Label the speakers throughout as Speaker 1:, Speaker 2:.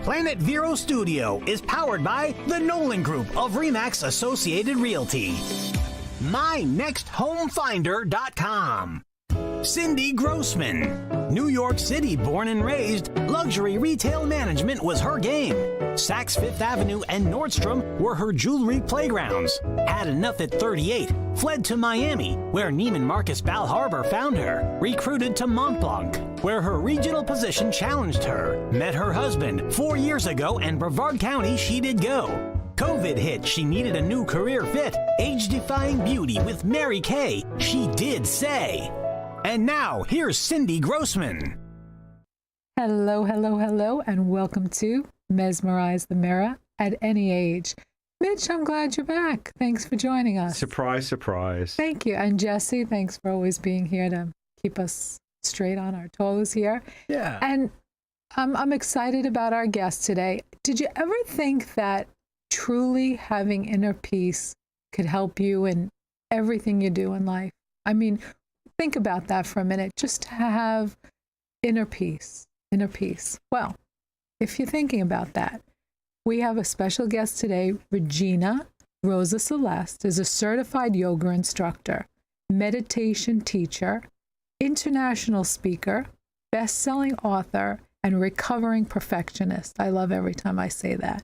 Speaker 1: Planet Vero Studio is powered by the Nolan Group of RE/MAX Associated Realty. MyNextHomeFinder.com. Cindy Grossman. New York City born and raised, luxury retail management was her game. Saks Fifth Avenue and Nordstrom were her jewelry playgrounds. Had enough at 38, fled to Miami, where Neiman Marcus Bal Harbour found her. Recruited to Mont Blanc, where her regional position challenged her. Met her husband 4 years ago, and Brevard County she did go. COVID hit, she needed a new career fit. Age-defying beauty with Mary Kay, she did say. And now, here's Cindy Grossman.
Speaker 2: Hello, hello, hello, and welcome to Mesmerize the Mirror at Any Age. Mitch, I'm glad you're back. Thanks for joining us.
Speaker 3: Surprise, surprise.
Speaker 2: Thank you. And Jesse, thanks for always being here to keep us straight on our toes here.
Speaker 3: Yeah.
Speaker 2: And I'm excited about our guest today. Did you ever think that truly having inner peace could help you in everything you do in life? I mean, think about that for a minute, just to have inner peace. Well, if you're thinking about that, we have a special guest today. Regena Rosa-Celeste is a certified yoga instructor, meditation teacher, international speaker, best-selling author, and recovering perfectionist. I love every time I say that.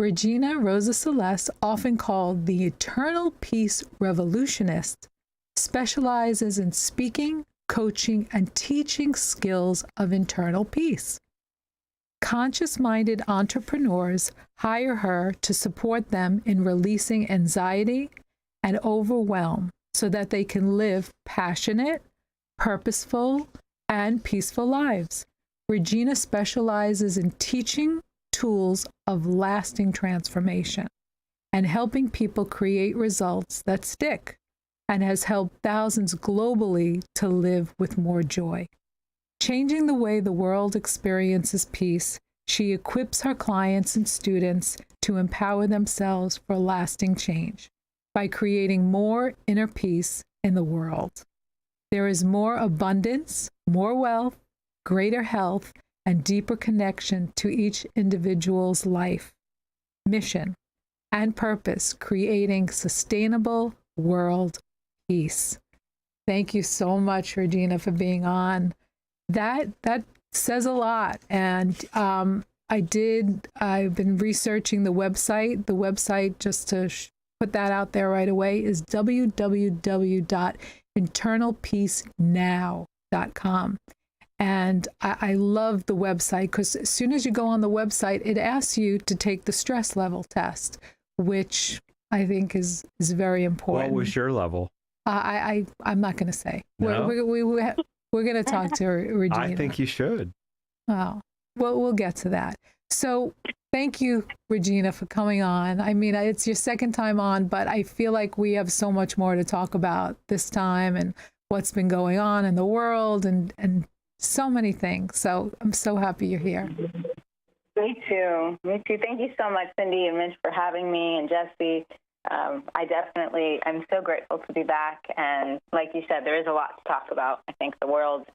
Speaker 2: Regena Rosa-Celeste, often called the Eternal Peace Revolutionist, specializes in speaking, coaching, and teaching skills of internal peace. Conscious-minded entrepreneurs hire her to support them in releasing anxiety and overwhelm so that they can live passionate, purposeful, and peaceful lives. Regena specializes in teaching tools of lasting transformation and helping people create results that stick, and has helped thousands globally to live with more joy. Changing the way the world experiences peace, she equips her clients and students to empower themselves for lasting change by creating more inner peace in the world. There is more abundance, more wealth, greater health, and deeper connection to each individual's life, mission, and purpose, creating sustainable world peace. Thank you so much, Regena, for being on. That says a lot. And I've been researching the website. The website, just to put that out there right away, is www.internalpeacenow.com. And I love the website because as soon as you go on the website, it asks you to take the stress level test, which I think is very important.
Speaker 3: What was your level?
Speaker 2: I'm not going to say.
Speaker 3: No?
Speaker 2: We're going to talk to Regena.
Speaker 3: I think you should.
Speaker 2: Oh, well, we'll get to that. So thank you, Regena, for coming on. I mean, it's your second time on, but I feel like we have so much more to talk about this time and what's been going on in the world and so many things. So I'm so happy you're here.
Speaker 4: Me too. Thank you so much, Cindy and Mitch, for having me, and Jesse. I'm so grateful to be back. And like you said, there is a lot to talk about. I think the world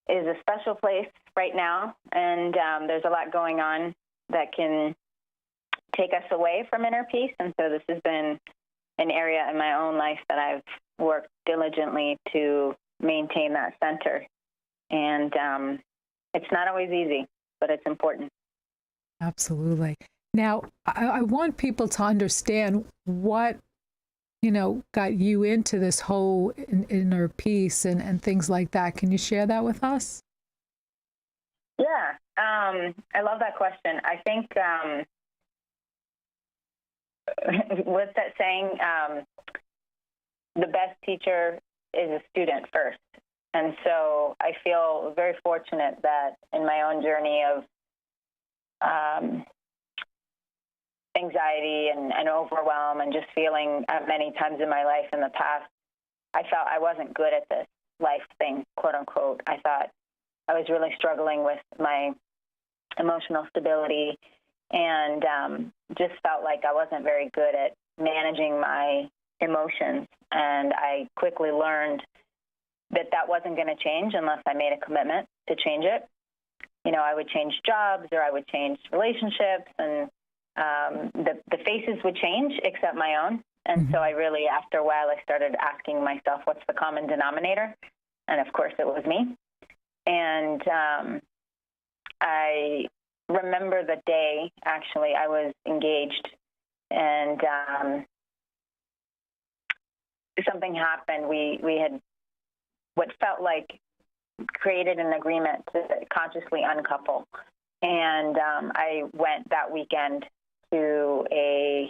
Speaker 4: is a special place right now, and there's a lot going on that can take us away from inner peace. And so this has been an area in my own life that I've worked diligently to maintain that center. And it's not always easy, but it's important.
Speaker 2: Absolutely. Now, I want people to understand what, got you into this whole inner peace and things like that. Can you share that with us?
Speaker 4: Yeah, I love that question. I think, what's that saying? The best teacher is a student first. And so I feel very fortunate that in my own journey of anxiety and overwhelm and just feeling many times in my life in the past, I felt I wasn't good at this life thing, quote unquote. I thought I was really struggling with my emotional stability and just felt like I wasn't very good at managing my emotions. And I quickly learned that wasn't going to change unless I made a commitment to change it. I would change jobs or I would change relationships, and the faces would change except my own. And so I really, after a while, I started asking myself, what's the common denominator? And of course, it was me. And I remember the day, actually, I was engaged, and something happened. We had what felt like created an agreement to consciously uncouple. And I went that weekend to a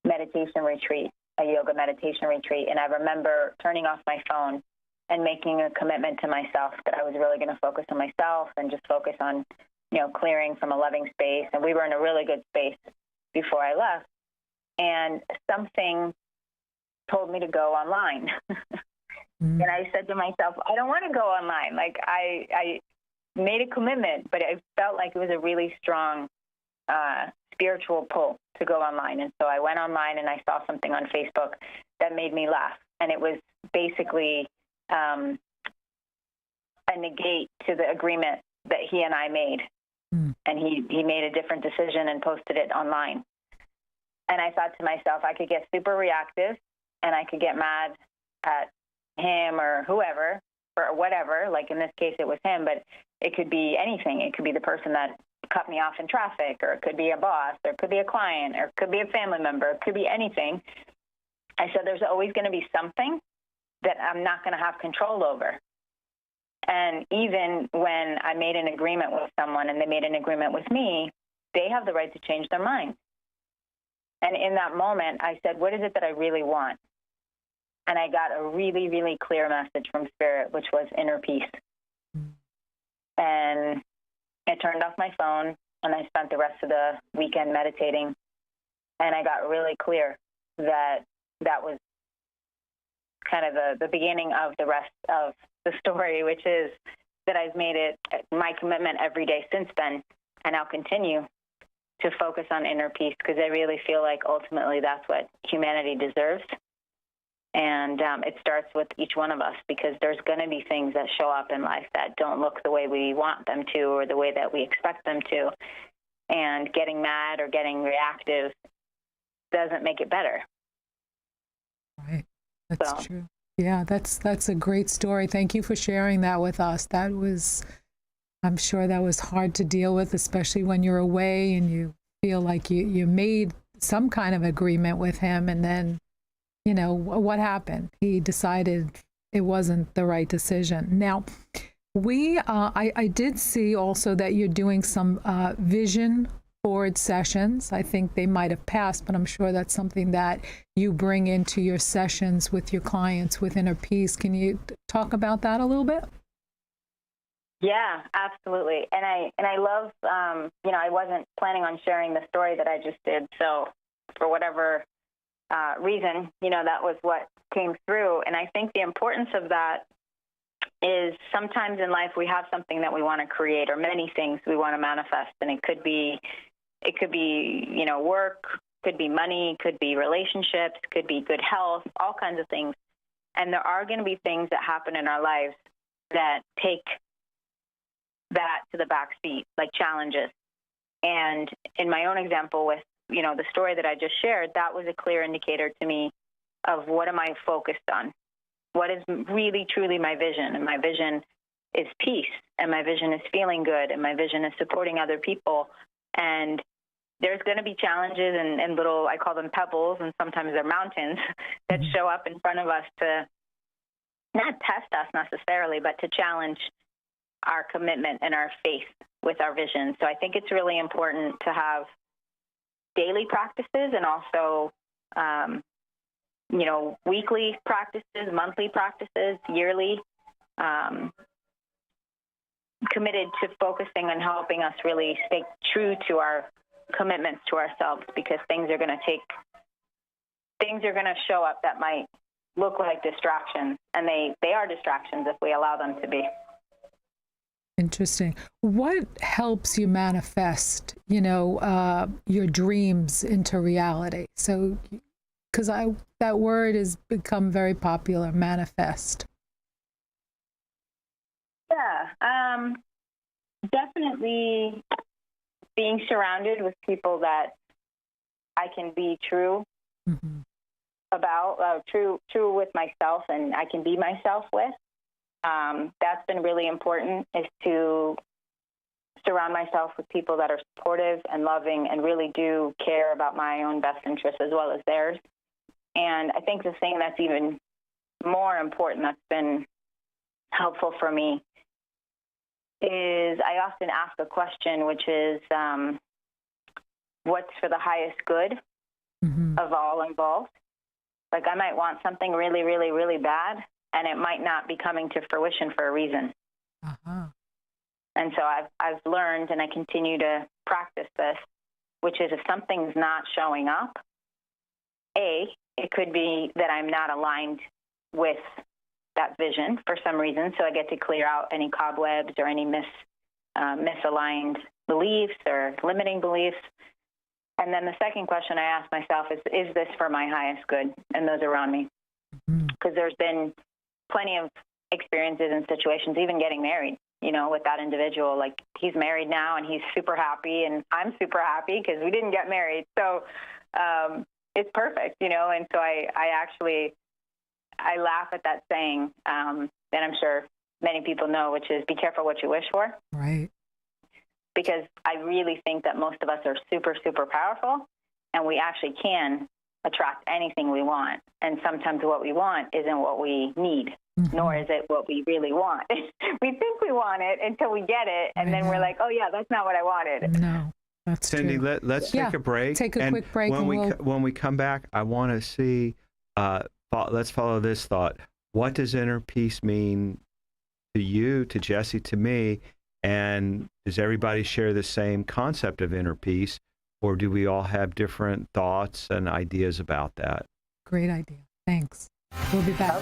Speaker 4: meditation retreat, a yoga meditation retreat. And I remember turning off my phone and making a commitment to myself that I was really going to focus on myself and just focus on, clearing from a loving space. And we were in a really good space before I left. And something told me to go online. And I said to myself, I don't want to go online. Like I made a commitment, but it felt like it was a really strong spiritual pull to go online. And so I went online and I saw something on Facebook that made me laugh. And it was basically a negate to the agreement that he and I made. And he made a different decision and posted it online. And I thought to myself, I could get super reactive and I could get mad at him or whoever or whatever. Like in this case, it was him, but it could be anything. It could be the person that cut me off in traffic, or it could be a boss, or it could be a client, or it could be a family member. It could be anything. I said, there's always going to be something that I'm not going to have control over. And even when I made an agreement with someone and they made an agreement with me, they have the right to change their mind. And in that moment, I said, what is it that I really want? And I got a really, really clear message from Spirit, which was inner peace. And I turned off my phone and I spent the rest of the weekend meditating. And I got really clear that that was kind of the beginning of the rest of the story, which is that I've made it my commitment every day since then. And I'll continue to focus on inner peace, because I really feel like ultimately that's what humanity deserves. And it starts with each one of us, because there's going to be things that show up in life that don't look the way we want them to or the way that we expect them to. And getting mad or getting reactive doesn't make it better.
Speaker 2: Right. That's true. Yeah, that's a great story. Thank you for sharing that with us. I'm sure that was hard to deal with, especially when you're away and you feel like you made some kind of agreement with him, and then, what happened? He decided it wasn't the right decision. Now, I did see also that you're doing some vision board sessions. I think they might have passed, but I'm sure that's something that you bring into your sessions with your clients with Inner Peace. Can you talk about that a little bit?
Speaker 4: Yeah, absolutely. And I love, I wasn't planning on sharing the story that I just did. So for whatever reason, that was what came through. And I think the importance of that is sometimes in life we have something that we want to create, or many things we want to manifest. And it could be, work, could be money, could be relationships, could be good health, all kinds of things. And there are going to be things that happen in our lives that take that to the back seat, like challenges. And in my own example with, the story that I just shared, that was a clear indicator to me of what am I focused on? What is really, truly my vision? And my vision is peace, and my vision is feeling good, and my vision is supporting other people. And there's going to be challenges and little, I call them pebbles, and sometimes they're mountains that show up in front of us to not test us necessarily, but to challenge our commitment and our faith with our vision. So I think it's really important to have daily practices and also, weekly practices, monthly practices, yearly, committed to focusing on helping us really stay true to our commitments to ourselves, because things are going to show up that might look like distractions, and they are distractions if we allow them to be.
Speaker 2: Interesting. What helps you manifest, your dreams into reality? So, because that word has become very popular, manifest.
Speaker 4: Yeah. Definitely being surrounded with people that I can be true about, true with myself, and I can be myself with. That's been really important, is to surround myself with people that are supportive and loving and really do care about my own best interests as well as theirs. And I think the thing that's even more important that's been helpful for me is I often ask a question, which is, what's for the highest good of all involved? Like, I might want something really, really, really bad, and it might not be coming to fruition for a reason. And so I've learned, and I continue to practice this, which is if something's not showing up, it could be that I'm not aligned with that vision for some reason. So I get to clear out any cobwebs or any misaligned beliefs or limiting beliefs. And then the second question I ask myself is this for my highest good and those around me? Because there's been plenty of experiences and situations, even getting married, with that individual. Like, he's married now and he's super happy, and I'm super happy because we didn't get married. So it's perfect, and so I laugh at that saying that I'm sure many people know, which is be careful what you wish for.
Speaker 2: Right.
Speaker 4: Because I really think that most of us are super, super powerful, and we actually can attract anything we want. And sometimes what we want isn't what we need, nor is it what we really want. We think we want it until we get it, and then we're like, oh, yeah, that's not what I wanted.
Speaker 2: No, that's
Speaker 3: Cindy,
Speaker 2: true.
Speaker 3: let's take a break.
Speaker 2: Take a quick break.
Speaker 3: When we come back, I want to see, let's follow this thought. What does inner peace mean to you, to Jesse, to me? And does everybody share the same concept of inner peace, or do we all have different thoughts and ideas about that?
Speaker 2: Great idea. Thanks. We'll be back.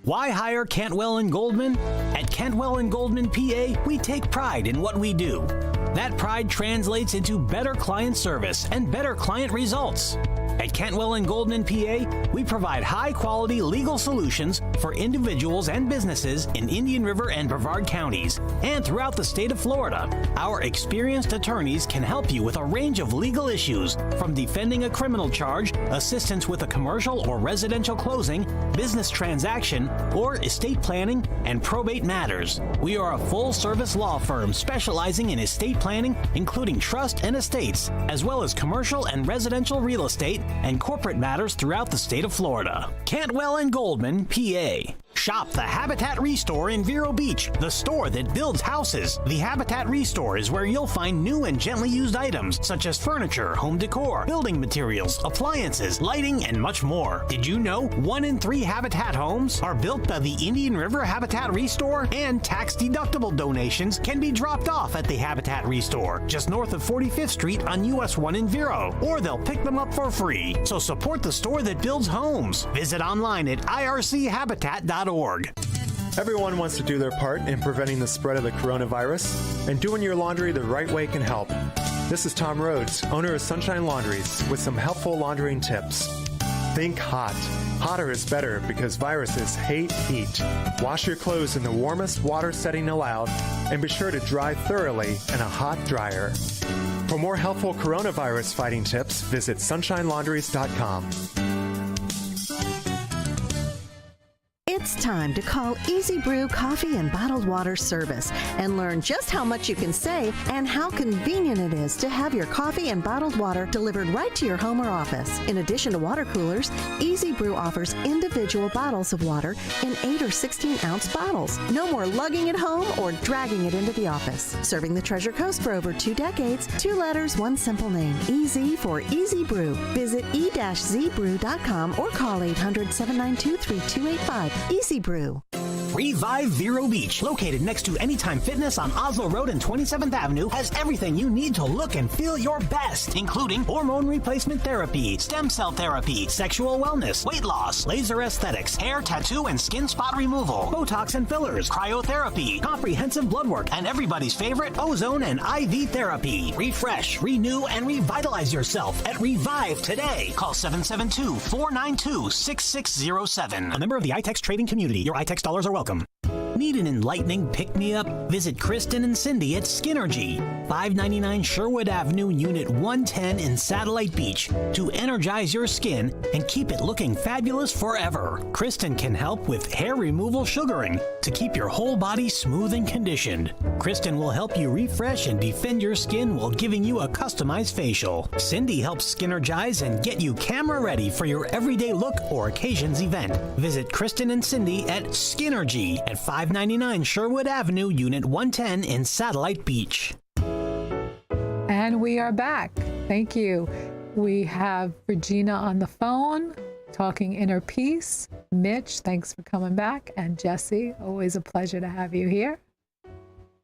Speaker 1: Why hire Cantwell & Goldman? At Cantwell & Goldman, PA, we take pride in what we do. That pride translates into better client service and better client results. At Cantwell & Goldman, PA, we provide high-quality legal solutions for individuals and businesses in Indian River and Brevard counties and throughout the state of Florida. Our experienced attorneys can help you with a range of legal issues, from defending a criminal charge, assistance with a commercial or residential closing, business transaction, or estate planning and probate matters. We are a full-service law firm specializing in estate planning, including trust and estates, as well as commercial and residential real estate and corporate matters throughout the state of Florida. Cantwell & Goldman, PA. Shop the Habitat Restore in Vero Beach, the store that builds houses. The Habitat Restore is where you'll find new and gently used items such as furniture, home decor, building materials, appliances, lighting, and much more. Did you know 1 in 3 Habitat homes are built by the Indian River Habitat Restore? And tax-deductible donations can be dropped off at the Habitat Restore, just north of 45th Street on US 1 in Vero, or they'll pick them up for free. So support the store that builds homes. Visit online at irchabitat.org.
Speaker 5: Everyone wants to do their part in preventing the spread of the coronavirus, and doing your laundry the right way can help. This is Tom Rhodes, owner of Sunshine Laundries, with some helpful laundering tips. Think hot. Hotter is better because viruses hate heat. Wash your clothes in the warmest water setting allowed, and be sure to dry thoroughly in a hot dryer. For more helpful coronavirus fighting tips, visit sunshinelaundries.com.
Speaker 6: It's time to call Easy Brew Coffee and Bottled Water Service and learn just how much you can save and how convenient it is to have your coffee and bottled water delivered right to your home or office. In addition to water coolers, Easy Brew offers individual bottles of water in 8 or 16-ounce bottles. No more lugging it home or dragging it into the office. Serving the Treasure Coast for over 2 decades, 2 letters, 1 simple name. Easy for Easy Brew. Visit e-zbrew.com or call 800-792-3285. Easy Brew.
Speaker 1: Revive Vero Beach, located next to Anytime Fitness on Oslo Road and 27th Avenue, has everything you need to look and feel your best, including hormone replacement therapy, stem cell therapy, sexual wellness, weight loss, laser aesthetics, hair, tattoo, and skin spot removal, Botox and fillers, cryotherapy, comprehensive blood work, and everybody's favorite ozone and IV therapy. Refresh, renew, and revitalize yourself at Revive today. Call 772-492-6607. A member of the iTex trading community. Your iTex dollars are welcome. Need an enlightening pick-me-up? Visit Kristen and Cindy at Skinnergy, 599 Sherwood Avenue, Unit 110 in Satellite Beach, to energize your skin and keep it looking fabulous forever. Kristen can help with hair removal sugaring to keep your whole body smooth and conditioned. Kristen will help you refresh and defend your skin while giving you a customized facial. Cindy helps Skinnergize and get you camera ready for your everyday look or occasions event. Visit Kristen and Cindy at Skinnergy at 599 Sherwood Avenue, Unit 110 in Satellite Beach.
Speaker 2: And we are back. Thank you. We have Regena on the phone talking inner peace. Mitch, thanks for coming back. And Jesse, always a pleasure to have you here.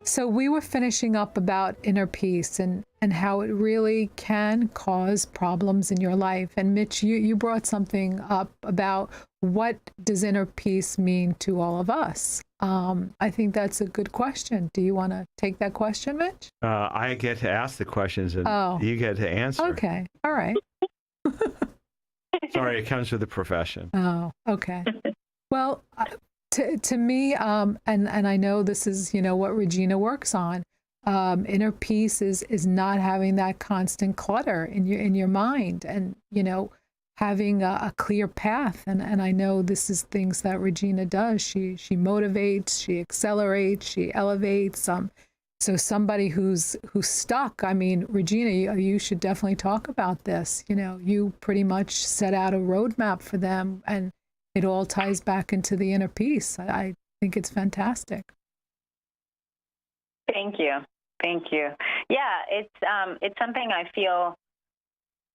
Speaker 2: So we were finishing up about inner peace and how it really can cause problems in your life. And Mitch, you brought something up about what does inner peace mean to all of us? I think that's a good question. Do you want to take that question, Mitch?
Speaker 3: I get to ask the questions and you get to answer.
Speaker 2: Okay. All right.
Speaker 3: Sorry, it comes with the profession.
Speaker 2: Oh, okay. Well, to me, and I know this is, what Regena works on, inner peace is not having that constant clutter in your mind and, having a clear path. And I know this is things that Regena does. She motivates, she accelerates, she elevates. So somebody who's stuck, I mean, Regena, you should definitely talk about this. You pretty much set out a roadmap for them, and it all ties back into the inner peace. I think it's fantastic.
Speaker 4: Thank you. Yeah, it's something I feel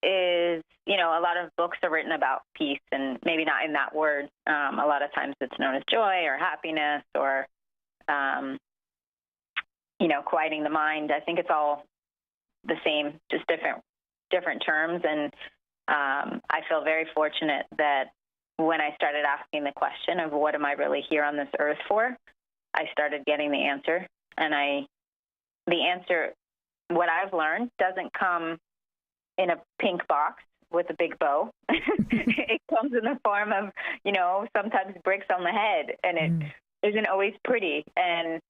Speaker 4: is, a lot of books are written about peace, and maybe not in that word. A lot of times it's known as joy or happiness or, quieting the mind. I think it's all the same, just different terms. And I feel very fortunate that when I started asking the question of what am I really here on this earth for, I started getting the answer. And the answer, what I've learned, doesn't come in a pink box with a big bow. It comes in the form of, sometimes bricks on the head, and it isn't always pretty. And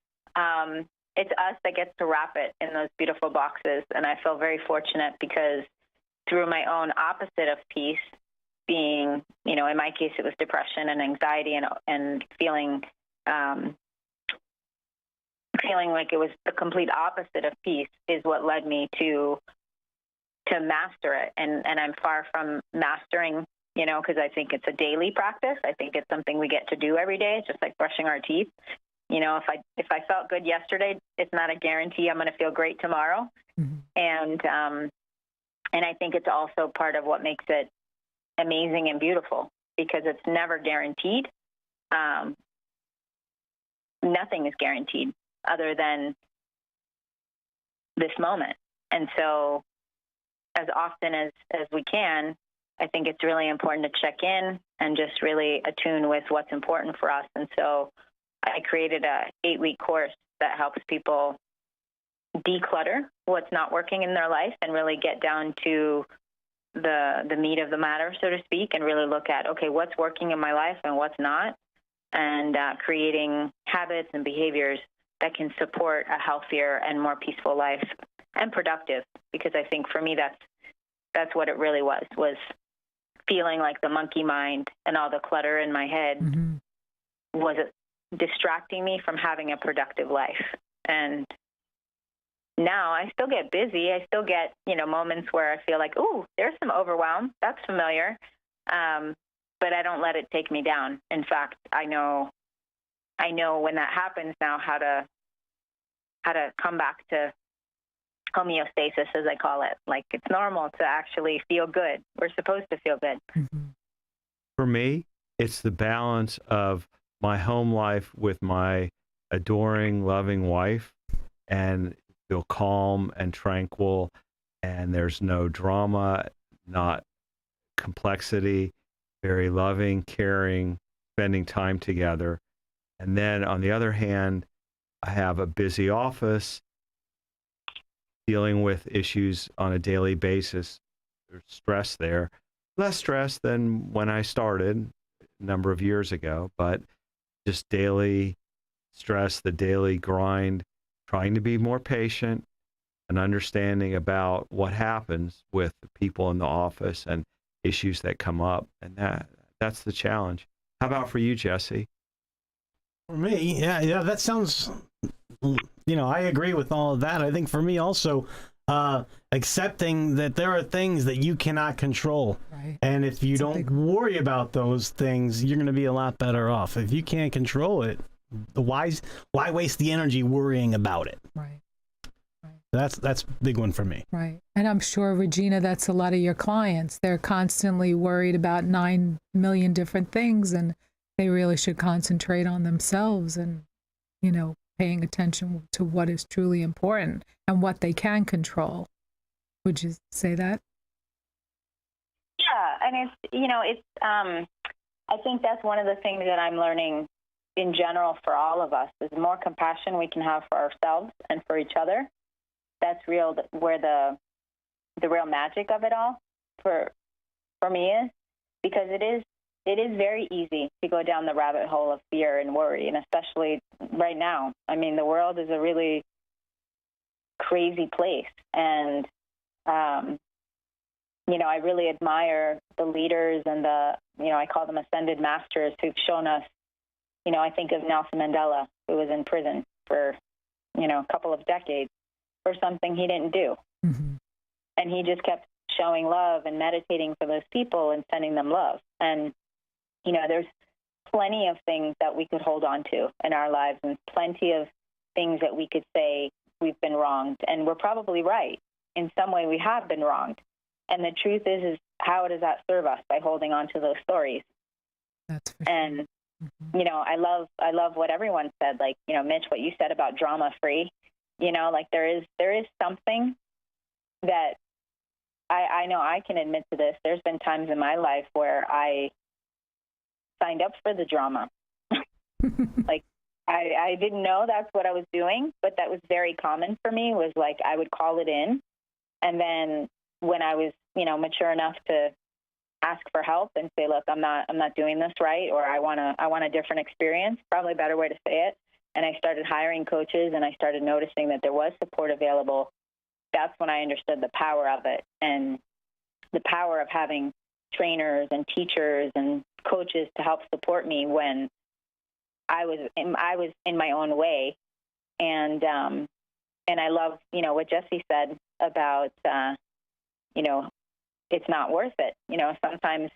Speaker 4: it's us that gets to wrap it in those beautiful boxes. And I feel very fortunate because through my own opposite of peace, being, in my case, it was depression and anxiety and feeling like it was the complete opposite of peace is what led me to master it. And I'm far from mastering, because I think it's a daily practice. I think it's something we get to do every day. It's just like brushing our teeth. If I felt good yesterday, it's not a guarantee I'm going to feel great tomorrow. Mm-hmm. And I think it's also part of what makes it amazing and beautiful, because it's never guaranteed. Nothing is guaranteed other than this moment. And so as often as we can, I think it's really important to check in and just really attune with what's important for us. And so I created a 8-week course that helps people declutter what's not working in their life and really get down to the meat of the matter, so to speak, and really look at, okay, what's working in my life and what's not, and creating habits and behaviors that can support a healthier and more peaceful life and productive. Because I think for me, that's what it really was feeling like the monkey mind and all the clutter in my head was distracting me from having a productive life. And now I still get busy. I still get, moments where I feel like, ooh, there's some overwhelm. That's familiar. But I don't let it take me down. In fact, I know when that happens now how to come back to homeostasis, as I call it. Like, it's normal to actually feel good. We're supposed to feel good.
Speaker 3: For me, it's the balance of my home life with my adoring, loving wife and feel calm and tranquil, and there's no drama, not complexity, very loving, caring, spending time together. And then on the other hand, I have a busy office dealing with issues on a daily basis. There's stress there, less stress than when I started a number of years ago, but just daily stress, the daily grind, trying to be more patient and understanding about what happens with the people in the office and issues that come up. And that's the challenge. How about for you, Jesse?
Speaker 7: For me, yeah, that sounds, I agree with all of that. I think for me also, accepting that there are things that you cannot control.
Speaker 2: Right.
Speaker 7: And if you don't worry about those things, you're going to be a lot better off. If you can't control it, why waste the energy worrying about it?
Speaker 2: Right.
Speaker 7: That's a big one for me.
Speaker 2: Right. And I'm sure, Regena, that's a lot of your clients. They're constantly worried about 9 million different things, and they really should concentrate on themselves and, paying attention to what is truly important and what they can control. Would you say that?
Speaker 4: Yeah. And I think that's one of the things that I'm learning in general for all of us is the more compassion we can have for ourselves and for each other. That's where the real magic of it all for me is, because it is very easy to go down the rabbit hole of fear and worry, and especially right now. I mean, the world is a really crazy place, and I really admire the leaders and I call them ascended masters who've shown us. I think of Nelson Mandela, who was in prison for a couple of decades for something he didn't do.
Speaker 2: Mm-hmm.
Speaker 4: And he just kept showing love and meditating for those people and sending them love. And, there's plenty of things that we could hold on to in our lives and plenty of things that we could say we've been wronged. And we're probably right. In some way we have been wronged. And the truth is how does that serve us by holding on to those stories?
Speaker 2: That's for sure.
Speaker 4: And,
Speaker 2: mm-hmm.
Speaker 4: I love what everyone said, like, Mitch, what you said about drama free. There is something that I know I can admit to this. There's been times in my life where I signed up for the drama. Like I didn't know that's what I was doing, but that was very common for me, was like I would call it in. And then when I was, mature enough to ask for help and say, look, I'm not doing this right, or I want a different experience, probably a better way to say it. And I started hiring coaches and I started noticing that there was support available. That's when I understood the power of it and the power of having trainers and teachers and coaches to help support me when I was in my own way. And I love, what Jesse said about, it's not worth it. Sometimes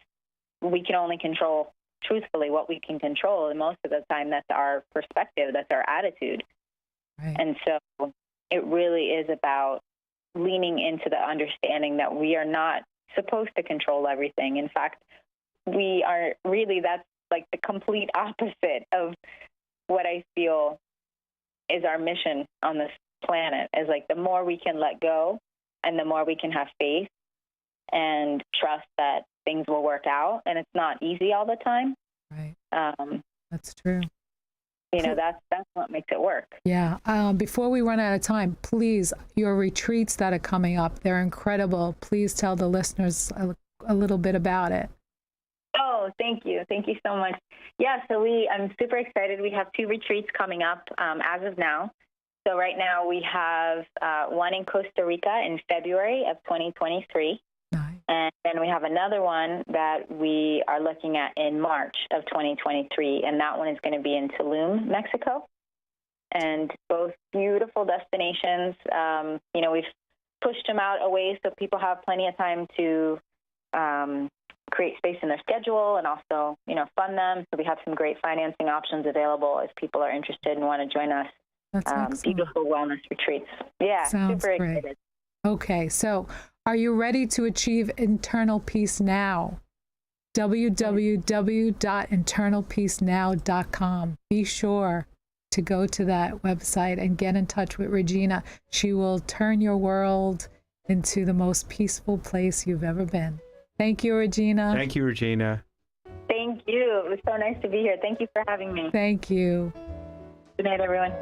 Speaker 4: we can only control truthfully what we can control, and most of the time that's our perspective, that's our attitude.
Speaker 2: Right.
Speaker 4: And so it really is about leaning into the understanding that we are not supposed to control everything. In fact, we are really, that's like the complete opposite of what I feel is our mission on this planet, is like the more we can let go and the more we can have faith and trust that things will work out. And it's not easy all the time.
Speaker 2: Right. That's true.
Speaker 4: That's what makes it work.
Speaker 2: Yeah. Before we run out of time, please, your retreats that are coming up, they're incredible. Please tell the listeners a little bit about it.
Speaker 4: Oh, thank you. Thank you so much. Yeah, so I'm super excited. We have 2 retreats coming up as of now. So right now we have one in Costa Rica in February of 2023.
Speaker 2: Nice.
Speaker 4: And then we have another one that we are looking at in March of 2023. And that one is going to be in Tulum, Mexico. And both beautiful destinations. We've pushed them out a ways so people have plenty of time to create space in their schedule and also, fund them. So we have some great financing options available if people are interested and want to join us.
Speaker 2: That's excellent.
Speaker 4: Beautiful wellness retreats. Yeah,
Speaker 2: Sounds
Speaker 4: super
Speaker 2: great. Okay, so are you ready to achieve internal peace now? www.internalpeacenow.com. Be sure to go to that website and get in touch with Regena. She will turn your world into the most peaceful place you've ever been. Thank you, Regena.
Speaker 3: Thank you, Regena.
Speaker 4: Thank you. It was so nice to be here. Thank you for having me.
Speaker 2: Thank you.
Speaker 4: Good night, everyone.